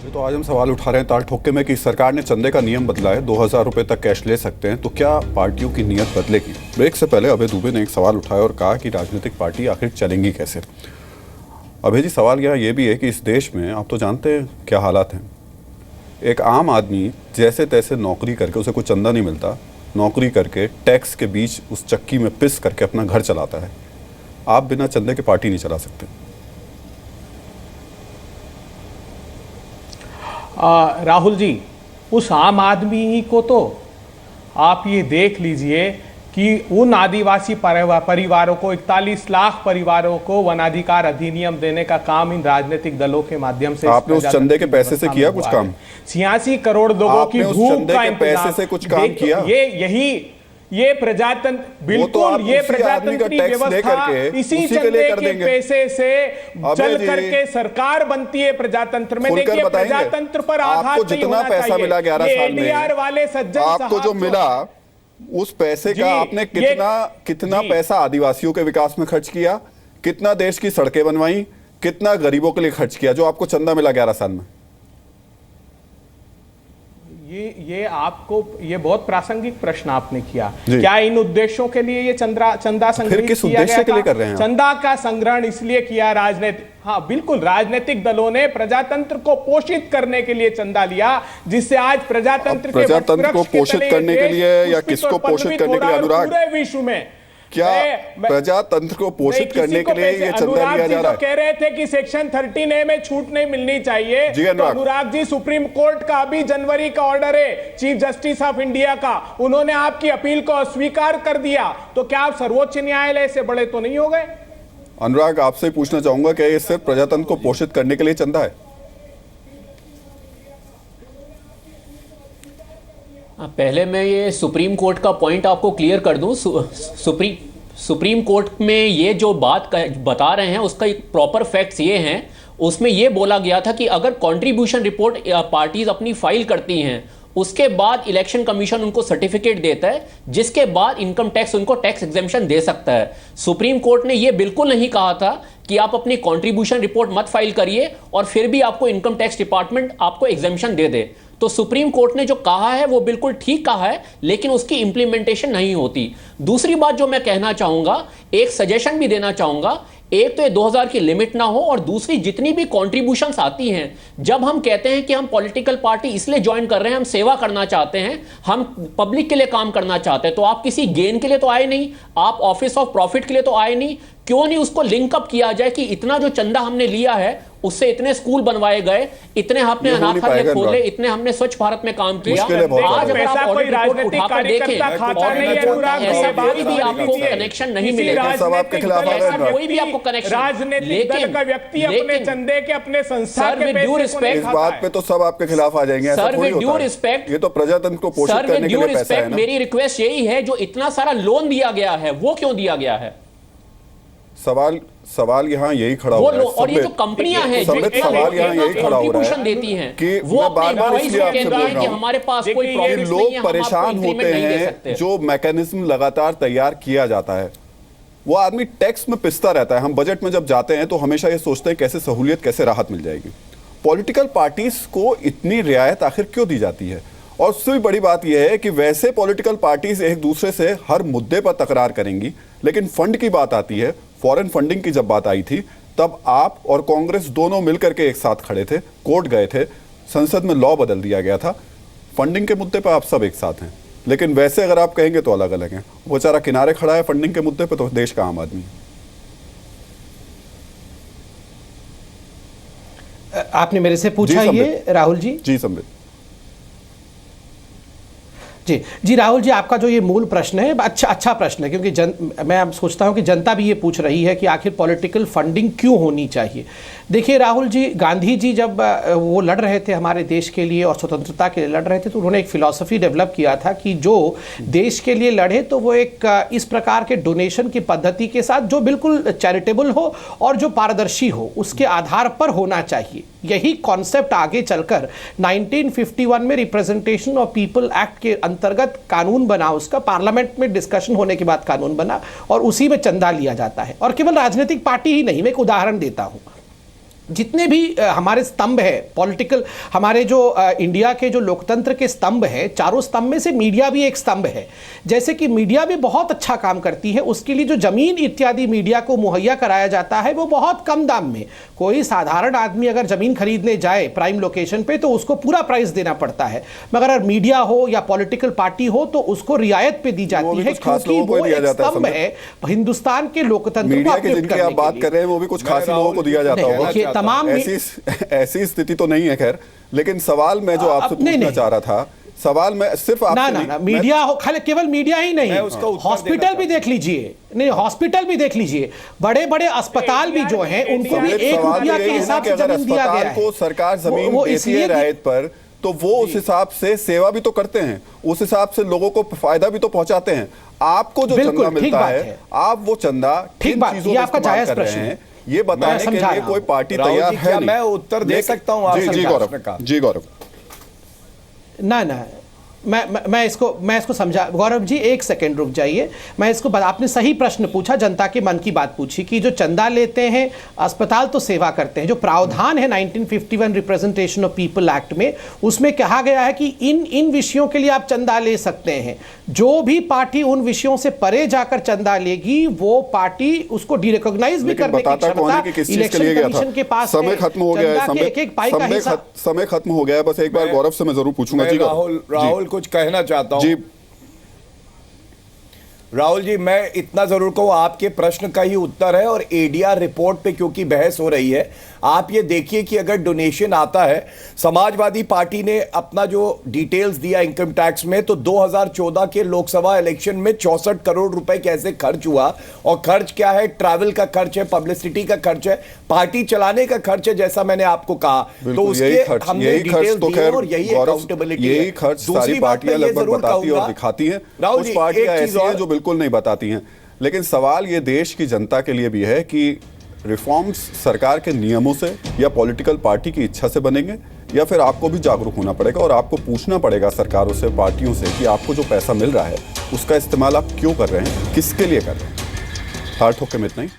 तो आज हम सवाल उठा रहे हैं ताल ठोके में कि सरकार ने चंदे का नियम बदला है, 2000 रुपए तक कैश ले सकते हैं, तो क्या पार्टियों की नीयत बदलेगी? ब्रेक से पहले अभय दुबे ने एक सवाल उठाया और कहा कि राजनीतिक पार्टी आखिर चलेंगी कैसे। अभय जी, सवाल यहाँ ये भी है कि इस देश में आप तो जानते हैं क्या हालात हैं। एक आम आदमी जैसे तैसे नौकरी करके, उसे कोई चंदा नहीं मिलता, नौकरी करके टैक्स के बीच उस चक्की में पिस करके अपना घर चलाता है। आप बिना चंदे के पार्टी नहीं चला सकते। राहुल जी, उस आम आदमी को तो आप ये देख लीजिए कि उन आदिवासी परिवारों को, 41 लाख परिवारों को वनाधिकार अधिनियम देने का काम इन राजनीतिक दलों के माध्यम से आपने उस चंदे के पैसे से किया कुछ काम? 86 करोड़ लोगों की भूख का पैसे से कुछ काम किया? ये प्रजातंत्र, बिल्कुल ये प्रजातंत्री व्यवस्था इसी चंदे के पैसे से चल करके सरकार बनती है प्रजातंत्र में। देखिए, प्रजातंत्र पर आघात नहीं होना चाहिए। पैसा मिला 11 साल में, एनडीआर वाले सज्जन आपको जो मिला उस पैसे का आपने कितना पैसा आदिवासियों के विकास में खर्च किया, कितना देश की सड़कें बनवाई, कितना गरीबों के लिए खर्च किया जो आपको चंदा मिला 11 साल में? ये बहुत प्रासंगिक प्रश्न आपने किया। क्या इन उद्देश्यों के लिए ये चंदा संग्रहित किया गया के लिए कर रहे हैं? चंदा का संग्रहण इसलिए किया बिल्कुल, राजनीतिक दलों ने प्रजातंत्र को पोषित करने के लिए चंदा लिया, जिससे आज प्रजातंत्र को पोषित करने के लिए या किसको पोषित करने के लिए? अनुराग, पूरे विश्व में क्या प्रजातंत्र को पोषित करने के लिए ये चंदा लिया जा रहा है? कह रहे थे कि सेक्शन 13A में छूट नहीं मिलनी चाहिए। तो अनुराग जी, सुप्रीम कोर्ट का अभी जनवरी का ऑर्डर है, चीफ जस्टिस ऑफ इंडिया का, उन्होंने आपकी अपील को अस्वीकार कर दिया। तो क्या आप सर्वोच्च न्यायालय से बड़े तो नहीं हो गए? अनुराग, आपसे पूछना चाहूंगा, क्या ये सिर्फ प्रजातंत्र को पोषित करने के लिए चंदा है? पहले मैं ये सुप्रीम कोर्ट का पॉइंट आपको क्लियर कर दूं। सुप्रीम कोर्ट में ये जो बात बता रहे हैं उसका एक प्रॉपर फैक्ट्स ये हैं। उसमें ये बोला गया था कि अगर कंट्रीब्यूशन रिपोर्ट पार्टीज अपनी फाइल करती हैं, उसके बाद इलेक्शन कमीशन उनको सर्टिफिकेट देता है, जिसके बाद इनकम टैक्स उनको टैक्स एग्जेम्पशन दे सकता है। सुप्रीम कोर्ट ने ये बिल्कुल नहीं कहा था कि आप अपनी कंट्रीब्यूशन रिपोर्ट मत फाइल करिए और फिर भी आपको इनकम टैक्स डिपार्टमेंट आपको एग्जेम्पशन दे दे। तो सुप्रीम कोर्ट ने जो कहा है वो बिल्कुल ठीक कहा है, लेकिन उसकी इंप्लीमेंटेशन नहीं होती। दूसरी बात जो मैं कहना चाहूंगा, एक सजेशन भी देना चाहूंगा, एक तो ये 2000 की लिमिट ना हो, और दूसरी जितनी भी कॉन्ट्रीब्यूशंस आती हैं, जब हम कहते हैं कि हम पॉलिटिकल पार्टी इसलिए ज्वाइन कर रहे हैं, हम सेवा करना चाहते हैं, हम पब्लिक के लिए काम करना चाहते हैं, तो आप किसी गेन के लिए तो आए नहीं, आप ऑफिस ऑफ प्रॉफिट के लिए तो आए नहीं। क्यों नहीं उसको लिंकअप किया जाए कि इतना जो चंदा हमने लिया है उससे इतने स्कूल बनवाए गए, इतने हमने अनाथालय खोले, इतने हमने स्वच्छ भारत में काम किया। आज अगर आप ऑडिट रिपोर्ट उठाकर देखें, ऐसा कोई भी आपको कनेक्शन नहीं मिलेगा, कोई भी आपको कनेक्शन। राजनीतिक दल का व्यक्ति अपने चंदे के, अपने संस्था के पैसे को इस बात पे तो सब आपके खिलाफ आ जाएंगे। सर, विद ड्यू रिस्पेक्ट, ये तो प्रजातंत्र को पोषित करने के लिए पैसा है ना। मेरी रिक्वेस्ट यही है, जो इतना सारा लोन दिया गया है वो क्यों दिया गया है? सवाल यहाँ यही खड़ा हो रहा है, और ये जो कंपनियां हैं जो सवाल यहाँ यही खड़ा हो रहा है देती हैं कि वो बार-बार इसलिए आपसे बोल रहा हूं हमारे पास कोई प्रॉब्लम नहीं है, लोग परेशान होते हैं। जो मैकेनिज्म लगातार तैयार किया जाता है, वो आदमी टैक्स में पिसता रहता है। हम बजट में जब जाते हैं तो हमेशा ये सोचते हैं कैसे सहूलियत, कैसे राहत मिल जाएगी। पॉलिटिकल पार्टीज को इतनी रियायत आखिर क्यों दी जाती है? और उससे भी बड़ी बात यह है कि वैसे पॉलिटिकल पार्टीज एक दूसरे से हर मुद्दे पर तकरार करेंगी, लेकिन फंड की बात आती है, फॉरेन फंडिंग की जब बात आई थी, तब आप और कांग्रेस दोनों मिलकर के एक साथ खड़े थे, कोर्ट गए थे, संसद में लॉ बदल दिया गया था। फंडिंग के मुद्दे पर आप सब एक साथ हैं, लेकिन वैसे अगर आप कहेंगे तो अलग अलग हैं। वो बेचारा किनारे खड़ा है फंडिंग के मुद्दे पर, तो देश का आम आदमी। आपने मेरे से पूछा ये, राहुल जी? जी संबित जी राहुल जी, आपका जो ये मूल प्रश्न है अच्छा प्रश्न है, क्योंकि मैं अब सोचता हूं कि जनता भी ये पूछ रही है कि आखिर पॉलिटिकल फंडिंग क्यों होनी चाहिए। देखिए राहुल जी, गांधी जी जब वो लड़ रहे थे हमारे देश के लिए और स्वतंत्रता के लिए लड़ रहे थे, तो उन्होंने एक फिलॉसफी डेवलप किया था कि जो देश के लिए लड़े तो वो एक इस प्रकार के डोनेशन की पद्धति के साथ, जो बिल्कुल चैरिटेबल हो और जो पारदर्शी हो, उसके आधार पर होना चाहिए। यही कॉन्सेप्ट आगे चलकर 1951 में रिप्रेजेंटेशन ऑफ पीपल एक्ट के अंतर्गत कानून बना, उसका पार्लियामेंट में डिस्कशन होने के बाद कानून बना, और उसी में चंदा लिया जाता है। और केवल राजनीतिक पार्टी ही नहीं, मैं एक उदाहरण देता हूं। जितने भी हमारे स्तंभ है पॉलिटिकल, हमारे जो इंडिया के जो लोकतंत्र के स्तंभ है, चारों स्तंभ में से मीडिया भी एक स्तंभ है। जैसे कि मीडिया भी बहुत अच्छा काम करती है, उसके लिए जो जमीन इत्यादि मीडिया को मुहैया कराया जाता है वो बहुत कम दाम में। कोई साधारण आदमी अगर जमीन खरीदने जाए प्राइम लोकेशन पे तो उसको पूरा प्राइस देना पड़ता है, मगर अगर मीडिया हो या पॉलिटिकल पार्टी हो तो उसको रियायत पे दी जाती है, क्योंकि वो एक स्तंभ है हिंदुस्तान के लोकतंत्र मीडिया की जिनकी आप बात कर रहे हैं वो भी कुछ खास लोगों को दिया जाता होगा। तमाम ऐसी स्थिति तो नहीं है खैर, लेकिन सवाल मैं जो आपसे पूछना चाह रहा था, सवाल मैं सिर्फ आपसे ना मीडिया हो, खाली केवल मीडिया ही नहीं, हॉस्पिटल भी देख लीजिए, नहीं हॉस्पिटल भी देख लीजिए, बड़े बड़े अस्पताल भी जो हैं उनको भी 1 रुपया के हिसाब से जमीन दिया गया है। को सरकार जमीन देती है रियायत पर, तो वो उस हिसाब से सेवा भी तो करते हैं, उस हिसाब से लोगों को फायदा भी तो पहुंचाते हैं। आपको जो चंदा मिलता है आप वो चंदा ठीक बात, ये आपका जायज प्रश्न है, ये बताने के लिए कोई पार्टी तैयार है नहीं। मैं उत्तर दे सकता हूं? जी गौरव, ना मैं इसको समझा। गौरव जी 1 सेकंड रुक जाइए, मैं इसको आपने सही प्रश्न पूछा, जनता के मन की बात पूछी कि जो चंदा लेते हैं अस्पताल तो सेवा करते हैं। जो प्रावधान है 1951 रिप्रेजेंटेशन ऑफ पीपल एक्ट में, उसमें कहा गया है कि इन विषयों के लिए आप चंदा ले सकते हैं। जो भी पार्टी उन विषयों से परे जाकर चंदा लेगी वो पार्टी उसको डिरिकॉग्नाइज भी करने की क्षमता इलेक्शन कमीशन के पास समय खत्म हो गया है, समय खत्म हो गया है। बस एक बार गौरव से मैं जरूर पूछूंगा। जी राहुल कुछ कहना चाहता हूं। राहुल जी मैं इतना जरूर कहूं, आपके प्रश्न का ही उत्तर है और एडीआर रिपोर्ट पे क्योंकि बहस हो रही है, आप ये देखिए कि अगर डोनेशन आता है, समाजवादी पार्टी ने अपना जो डिटेल्स दिया इनकम टैक्स में, तो 2014 के लोकसभा इलेक्शन में 64 करोड़ रुपए कैसे खर्च हुआ, और खर्च क्या है? ट्रैवल का खर्च है, पब्लिसिटी का खर्च है, पार्टी चलाने का खर्च है, जैसा मैंने आपको कहा। तो उसके हमने डिटेल्स दी है और यही अकाउंटेबिलिटी है। यही खर्च सारी पार्टियां लगभग बताती और दिखाती हैं। राहुल कुछ पार्टियां ऐसी हैं जो बिल्कुल नहीं बताती हैं। लेकिन सवाल ये देश की जनता के लिए भी है कि रिफॉर्म्स सरकार के नियमों से या पॉलिटिकल पार्टी की इच्छा से बनेंगे, या फिर आपको भी जागरूक होना पड़ेगा और आपको पूछना पड़ेगा सरकारों से, पार्टियों से कि आपको जो पैसा मिल रहा है उसका इस्तेमाल आप क्यों कर रहे हैं, किसके लिए कर रहे हैं। हार्ट होके में इतना ही।